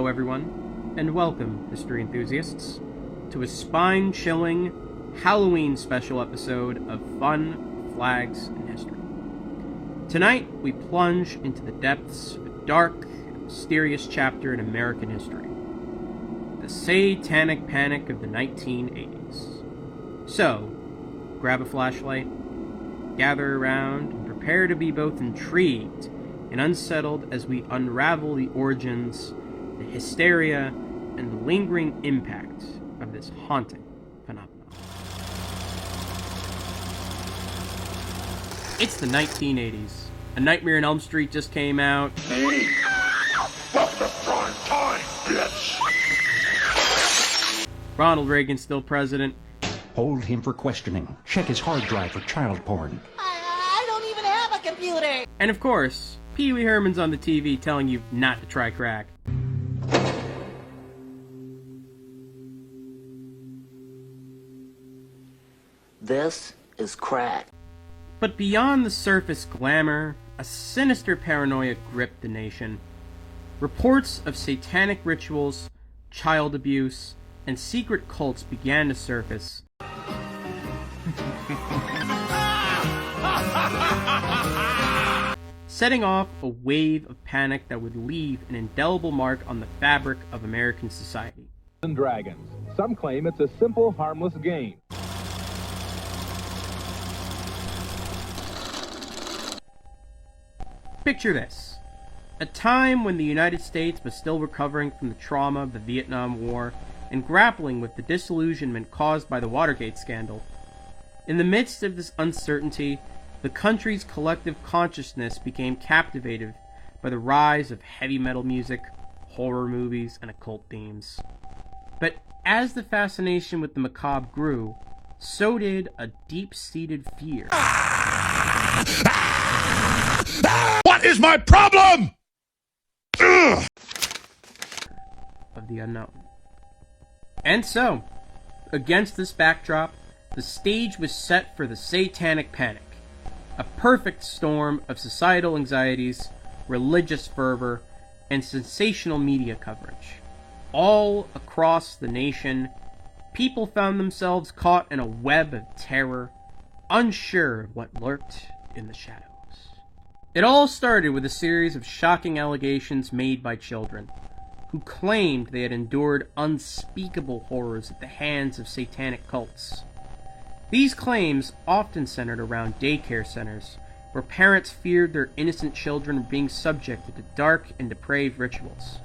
Hello everyone, and welcome, history enthusiasts, to a spine-chilling Halloween special episode of Fun, Flags, and History. Tonight, we plunge into the depths of a dark and mysterious chapter in American history, the Satanic Panic of the 1980s. So, grab a flashlight, gather around, and prepare to be both intrigued and unsettled as we unravel the origins, the hysteria, and the lingering impact of this haunting phenomenon. It's the 1980s. A Nightmare on Elm Street just came out. Welcome to prime time, bitch! Ronald Reagan's still president. Hold him for questioning. Check his hard drive for child porn. I don't even have a computer! And of course, Pee Wee Herman's on the TV telling you not to try crack. This is crack. But beyond the surface glamour, a sinister paranoia gripped the nation. Reports of satanic rituals, child abuse, and secret cults began to surface. Setting off a wave of panic that would leave an indelible mark on the fabric of American society. And Dragons. Some claim it's a simple, harmless game. Picture this. A time when the United States was still recovering from the trauma of the Vietnam War and grappling with the disillusionment caused by the Watergate scandal. In the midst of this uncertainty, the country's collective consciousness became captivated by the rise of heavy metal music, horror movies, and occult themes. But as the fascination with the macabre grew, so did a deep-seated fear. What is my problem? Of the unknown. And so, against this backdrop, the stage was set for the Satanic Panic. A perfect storm of societal anxieties, religious fervor, and sensational media coverage. All across the nation, people found themselves caught in a web of terror, unsure of what lurked in the shadows. It all started with a series of shocking allegations made by children, who claimed they had endured unspeakable horrors at the hands of satanic cults. These claims often centered around daycare centers, where parents feared their innocent children were being subjected to dark and depraved rituals.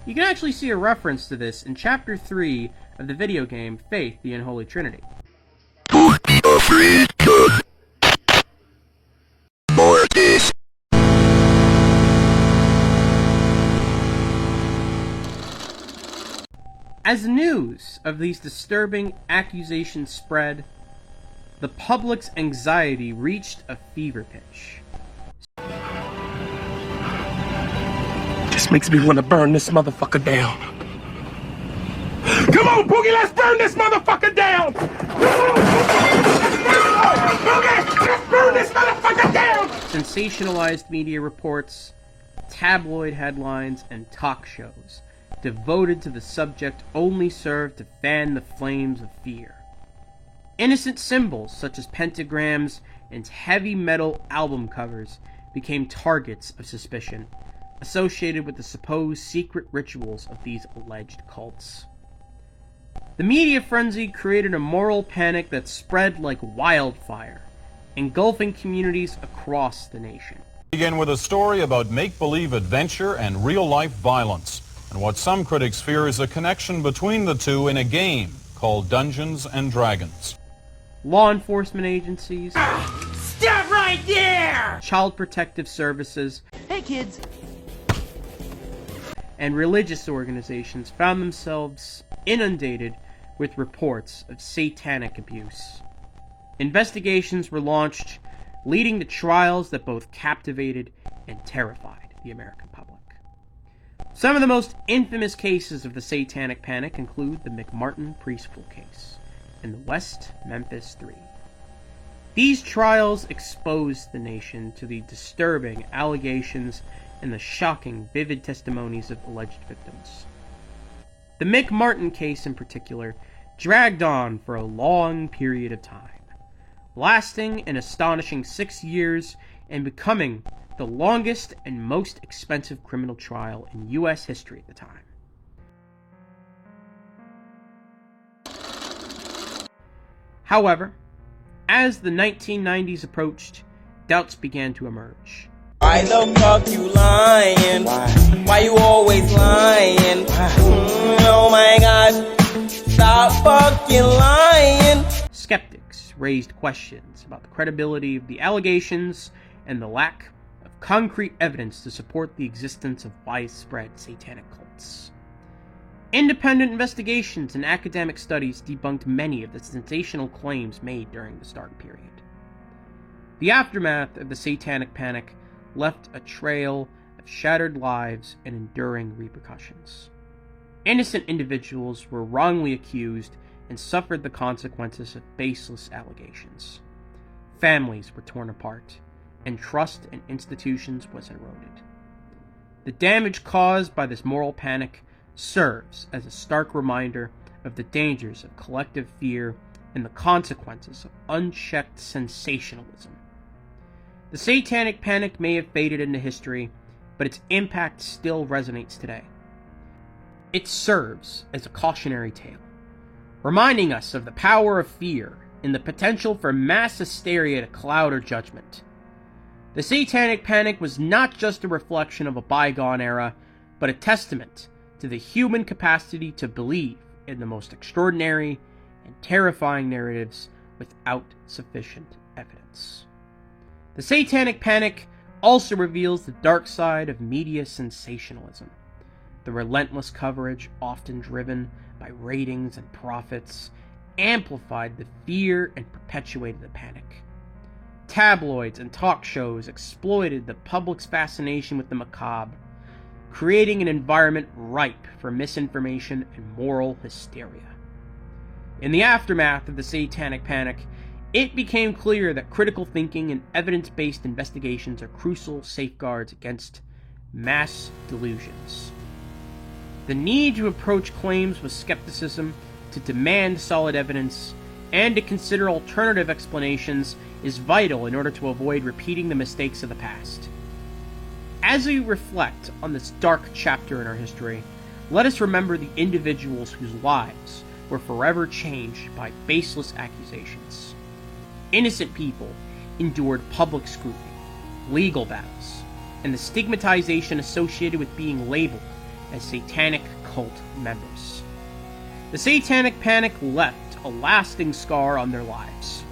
You can actually see a reference to this in Chapter 3 of the video game Faith, the Unholy Trinity. As news of these disturbing accusations spread, the public's anxiety reached a fever pitch. This makes me want to burn this motherfucker down. Come on, Boogie, let's burn this motherfucker down! Boogie, let's burn this motherfucker down! Sensationalized media reports, tabloid headlines, and talk shows devoted to the subject only served to fan the flames of fear. Innocent symbols such as pentagrams and heavy metal album covers became targets of suspicion, associated with the supposed secret rituals of these alleged cults. The media frenzy created a moral panic that spread like wildfire, engulfing communities across the nation. Begin with a story about make-believe adventure and real-life violence, and what some critics fear is a connection between the two in a game called Dungeons and Dragons. Law enforcement agencies, Stop right there! child protective services, Hey kids! and religious organizations found themselves inundated with reports of satanic abuse. Investigations were launched, leading to trials that both captivated and terrified the American public. Some of the most infamous cases of the Satanic Panic include the McMartin preschool case and the West Memphis 3. These trials exposed the nation to the disturbing allegations and the shocking, vivid testimonies of alleged victims. The Mick Martin case in particular dragged on for a long period of time, lasting an astonishing 6 years and becoming the longest and most expensive criminal trial in U.S. history at the time. However, as the 1990s approached, doubts began to emerge. Why the fuck you lying? Why you always lying? Oh my gosh, stop fucking lying. Skeptics raised questions about the credibility of the allegations and the lack of concrete evidence to support the existence of widespread satanic cults. Independent investigations and academic studies debunked many of the sensational claims made during this dark period. The aftermath of the Satanic Panic left a trail of shattered lives and enduring repercussions. Innocent individuals were wrongly accused and suffered the consequences of baseless allegations. Families were torn apart, and trust in institutions was eroded. The damage caused by this moral panic serves as a stark reminder of the dangers of collective fear and the consequences of unchecked sensationalism. The Satanic Panic may have faded into history, but its impact still resonates today. It serves as a cautionary tale, reminding us of the power of fear and the potential for mass hysteria to cloud our judgment. The Satanic Panic was not just a reflection of a bygone era, but a testament to the human capacity to believe in the most extraordinary and terrifying narratives without sufficient evidence. The Satanic Panic also reveals the dark side of media sensationalism. The relentless coverage, often driven by ratings and profits, amplified the fear and perpetuated the panic. Tabloids and talk shows exploited the public's fascination with the macabre, creating an environment ripe for misinformation and moral hysteria. In the aftermath of the Satanic Panic, it became clear that critical thinking and evidence-based investigations are crucial safeguards against mass delusions. The need to approach claims with skepticism, to demand solid evidence, and to consider alternative explanations is vital in order to avoid repeating the mistakes of the past. As we reflect on this dark chapter in our history, let us remember the individuals whose lives were forever changed by baseless accusations. Innocent people endured public scrutiny, legal battles, and the stigmatization associated with being labeled as satanic cult members. The Satanic Panic left a lasting scar on their lives,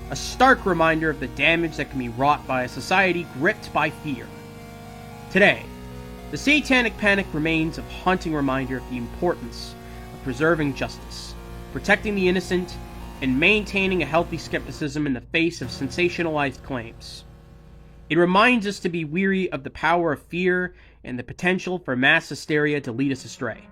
a stark reminder of the damage that can be wrought by a society gripped by fear. Today, the Satanic Panic remains a haunting reminder of the importance of preserving justice, protecting the innocent, and maintaining a healthy skepticism in the face of sensationalized claims. It reminds us to be weary of the power of fear and the potential for mass hysteria to lead us astray.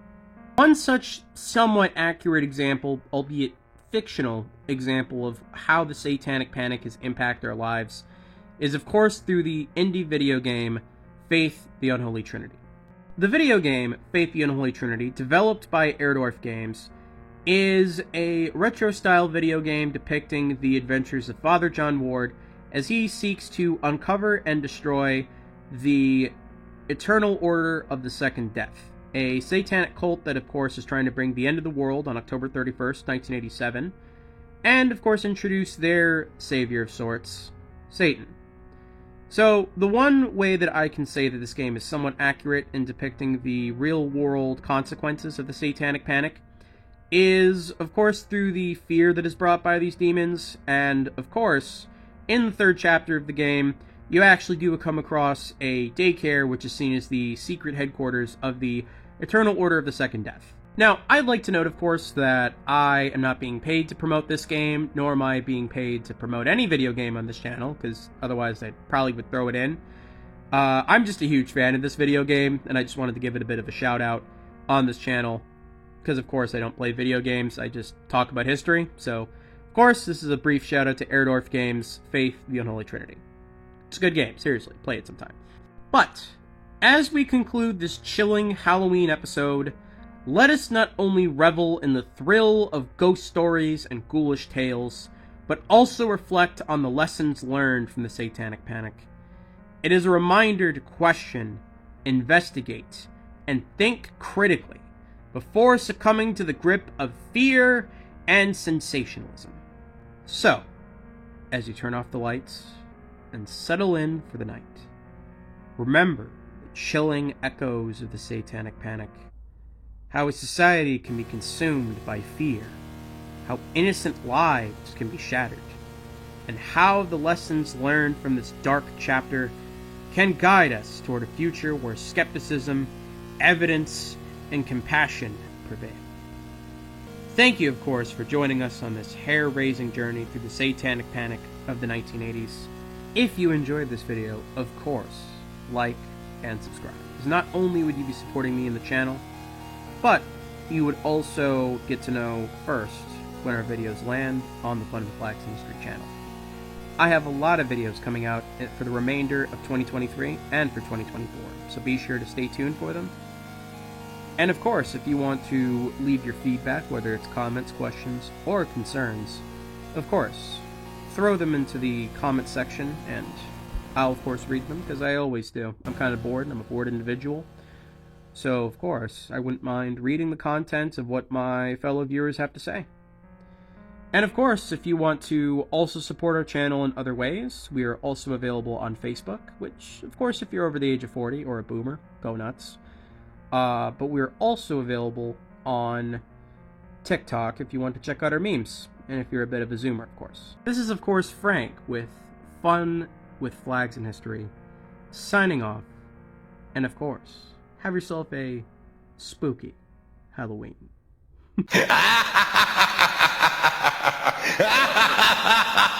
One such somewhat accurate example, albeit fictional example, of how the Satanic Panic has impacted our lives is, of course, through the indie video game Faith the Unholy Trinity. The video game Faith the Unholy Trinity, developed by Erdorf Games, is a retro-style video game depicting the adventures of Father John Ward as he seeks to uncover and destroy the Eternal Order of the Second Death, a satanic cult that, of course, is trying to bring the end of the world on October 31st, 1987, and, of course, introduce their savior of sorts, Satan. So, the one way that I can say that this game is somewhat accurate in depicting the real-world consequences of the Satanic Panic is, of course, through the fear that is brought by these demons, and, of course, in the third chapter of the game, you actually do come across a daycare which is seen as the secret headquarters of the Eternal Order of the Second Death. Now, I'd like to note, of course, that I am not being paid to promote this game, nor am I being paid to promote any video game on this channel, because otherwise I probably would throw it in. I'm just a huge fan of this video game, and I just wanted to give it a bit of a shout out on this channel, because of course I don't play video games, I just talk about history. So, of course, this is a brief shout out to Erdorf Games' Faith the Unholy Trinity. It's a good game, seriously, play it sometime. But, as we conclude this chilling Halloween episode Let us not only revel in the thrill of ghost stories and ghoulish tales, but also reflect on the lessons learned from the Satanic Panic. It is a reminder to question, investigate, and think critically before succumbing to the grip of fear and sensationalism. So, as you turn off the lights and settle in for the night, remember the chilling echoes of the Satanic Panic, how a society can be consumed by fear, how innocent lives can be shattered, and how the lessons learned from this dark chapter can guide us toward a future where skepticism, evidence, and compassion prevail. Thank you, of course, for joining us on this hair-raising journey through the Satanic Panic of the 1980s. If you enjoyed this video, of course, like and subscribe, because not only would you be supporting me in the channel, but you would also get to know first when our videos land on the Fun with Flags History channel. I have a lot of videos coming out for the remainder of 2023 and for 2024, so be sure to stay tuned for them. And of course, if you want to leave your feedback, whether it's comments, questions, or concerns, of course, throw them into the comment section, and I'll of course read them, because I always do. I'm kind of bored, and I'm a bored individual. So, of course, I wouldn't mind reading the contents of what my fellow viewers have to say. And of course, if you want to also support our channel in other ways, we are also available on Facebook, which, of course, if you're over the age of 40 or a boomer, go nuts. But we're also available on TikTok if you want to check out our memes, and if you're a bit of a zoomer, of course. This is, of course, Frank with Fun with Flags in History, signing off, and of course, have yourself a spooky Halloween. Ha ha ha ha ha!